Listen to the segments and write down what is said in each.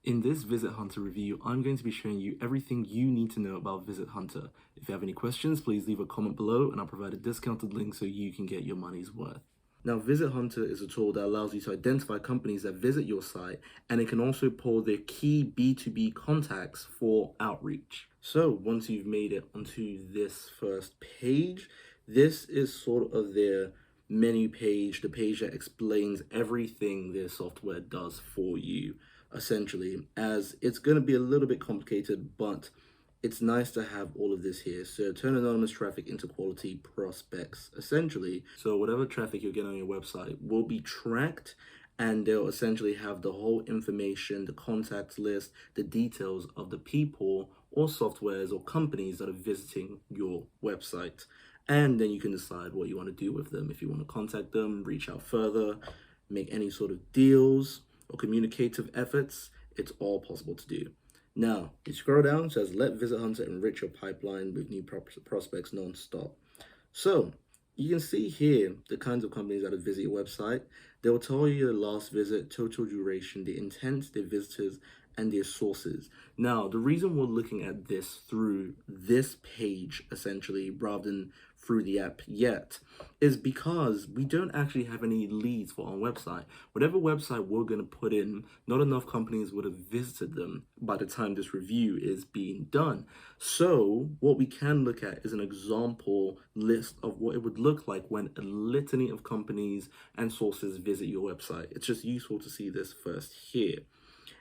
In this Visit Hunter review, I'm going to be showing you everything you need to know about Visit Hunter. If you have any questions, please leave a comment below and I'll provide a discounted link so you can get your money's worth. Now, Visit Hunter is a tool that allows you to identify companies that visit your site, and it can also pull their key B2B contacts for outreach. So once you've made it onto this first page, this is sort of their menu page, the page that explains everything their software does for you, essentially, as it's going to be a little bit complicated, but it's nice to have all of this here. So turn anonymous traffic into quality prospects, essentially. So whatever traffic you're getting on your website will be tracked, and they'll essentially have the whole information, the contacts list, the details of the people or softwares or companies that are visiting your website. And then you can decide what you want to do with them. If you want to contact them, reach out further, make any sort of deals or communicative efforts, it's all possible to do. Now, you scroll down, it says let Visit Hunter enrich your pipeline with new prospects non-stop. So you can see here the kinds of companies that have visited your website. They will tell you the last visit, total duration, the intent, their visitors, and their sources. Now, the reason we're looking at this through this page, essentially, rather than through the app yet, is because we don't actually have any leads for our website. Whatever website we're going to put in, not enough companies would have visited them by the time this review is being done. So what we can look at is an example list of what it would look like when a litany of companies and sources visit your website. It's just useful to see this first here.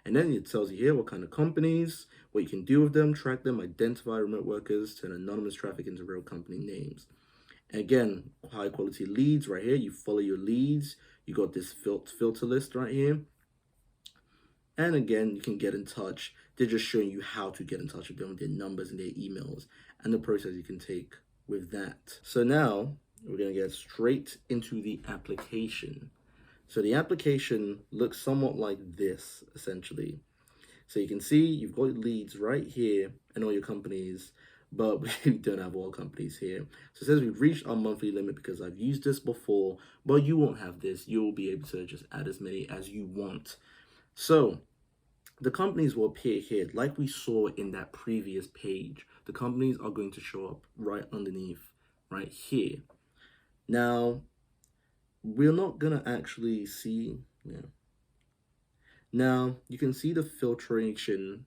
And then it tells you here what kind of companies, what you can do with them, track them, identify remote workers, turn anonymous traffic into real company names. And again, high quality leads right here. You follow your leads. You got this filter list right here. And again, you can get in touch. They're just showing you how to get in touch with them, their numbers and their emails, and the process you can take with that. So now we're going to get straight into the application. So the application looks somewhat like this, essentially. So you can see you've got leads right here and all your companies, but we don't have all companies here. So it says we've reached our monthly limit because I've used this before, but you won't have this. You'll be able to just add as many as you want. So the companies will appear here like we saw in that previous page. The companies are going to show up right underneath, right here. Now, we're not gonna actually see, Now you can see the filtration.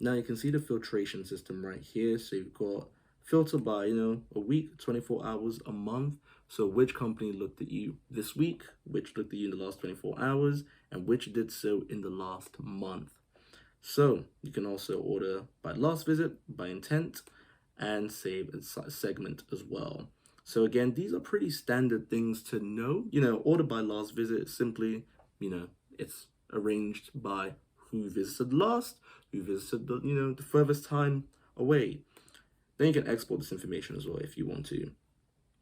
Now you can see the filtration system right here. So you've got filter by, a week, 24 hours, a month. So which company looked at you this week, which looked at you in the last 24 hours, and which did so in the last month. So you can also order by last visit, by intent, and save a segment as well. So again, these are pretty standard things to know. Order by last visit, simply, it's arranged by who visited last, who visited the furthest time away. Then you can export this information as well if you want to.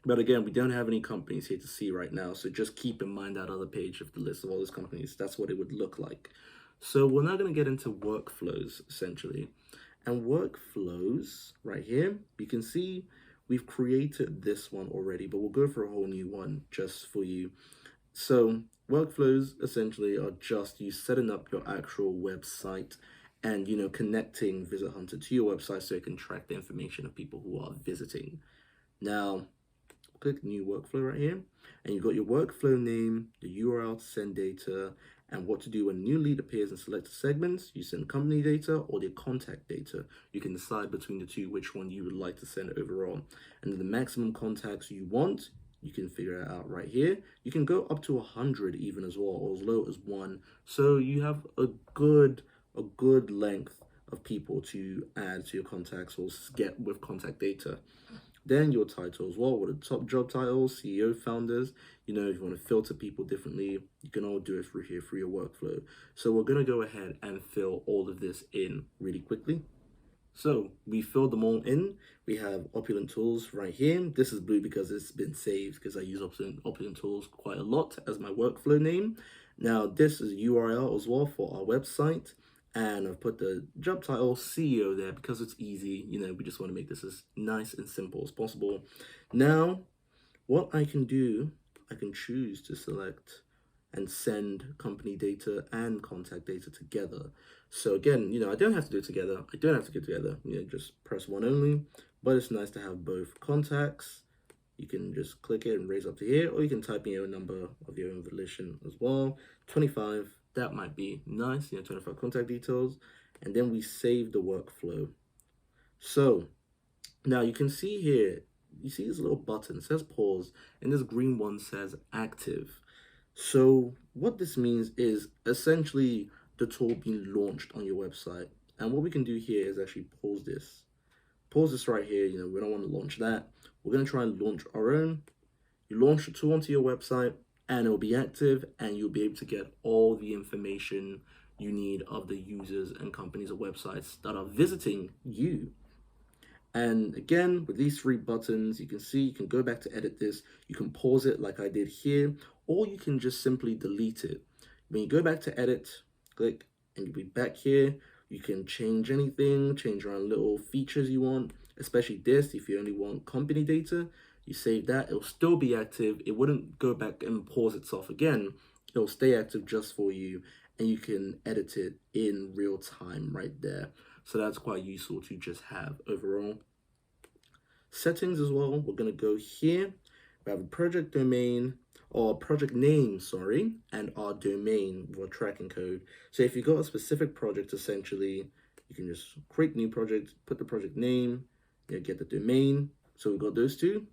But again, we don't have any companies here to see right now, so just keep in mind that other page of the list of all those companies. That's what it would look like. So we're now going to get into workflows, essentially. And workflows, right here, you can see we've created this one already, but we'll go for a whole new one just for you. So workflows essentially are just you setting up your actual website and, connecting Visit Hunter to your website so it can track the information of people who are visiting. Now, click new workflow right here, and you've got your workflow name, the URL to send data, and what to do when a new lead appears in selected segments. You send company data or their contact data. You can decide between the two which one you would like to send overall. And then the maximum contacts you want, you can figure it out right here. You can go up to 100 even as well, or as low as 1. So you have a good length of people to add to your contacts or get with contact data. Then your title as well, with the top job titles, CEO, founders. If you want to filter people differently, you can all do it through here, through your workflow. So we're going to go ahead and fill all of this in really quickly. So we filled them all in. We have Opulent Tools right here. This is blue because it's been saved because I use Opulent Tools quite a lot as my workflow name. Now this is URL as well for our website. And I've put the job title CEO there because it's easy. We just want to make this as nice and simple as possible. Now, what I can do, I can choose to select and send company data and contact data together. So again, I don't have to do it together. I don't have to get together. Just press one only, but it's nice to have both contacts. You can just click it and raise up to here, or you can type in your number of your own volition as well. 25, that might be nice, 25 contact details. And then we save the workflow. So now you can see here, you see this little button, it says pause, and this green one says active. So what this means is essentially the tool being launched on your website. And what we can do here is actually pause this. Pause this right here, we don't want to launch that. We're going to try and launch our own. You launch the tool onto your website and it will be active and you'll be able to get all the information you need of the users and companies or websites that are visiting you. And again, with these three buttons, you can see you can go back to edit this. You can pause it like I did here, or you can just simply delete it. When you go back to edit, click, and you'll be back here. You can change anything, change around little features you want, especially this. If you only want company data, you save that, it'll still be active. It wouldn't go back and pause itself again. It'll stay active just for you, and you can edit it in real time right there. So that's quite useful to just have overall. Settings as well, we're going to go here. We have a project domain, or project name, sorry, and our domain with a tracking code. So if you've got a specific project, essentially, you can just create new project, put the project name, get the domain. So we've got those two.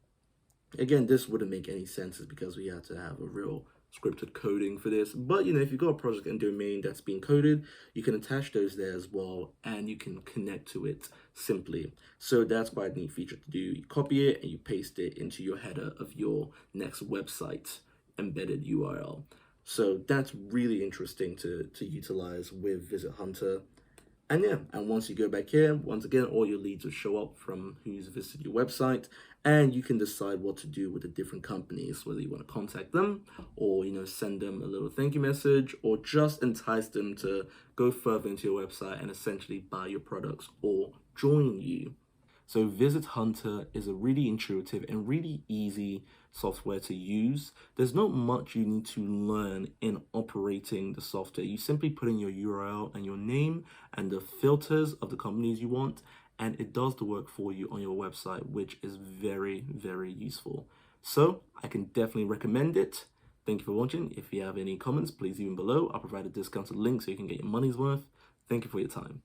Again, this wouldn't make any sense because we had to have a real scripted coding for this. But, if you've got a project and domain that's being coded, you can attach those there as well, and you can connect to it simply. So that's quite a neat feature to do. You copy it and you paste it into your header of your next website embedded URL. So that's really interesting to utilize with Visit Hunter. And yeah, and once you go back here, once again, all your leads will show up from who's visited your website, and you can decide what to do with the different companies, whether you want to contact them or, send them a little thank you message, or just entice them to go further into your website and essentially buy your products or join you. So Visit Hunter is a really intuitive and really easy software to use. There's not much you need to learn in operating the software. You simply put in your URL and your name and the filters of the companies you want, and it does the work for you on your website, which is very, very useful. So I can definitely recommend it. Thank you for watching. If you have any comments, please leave them below. I'll provide a discounted link so you can get your money's worth. Thank you for your time.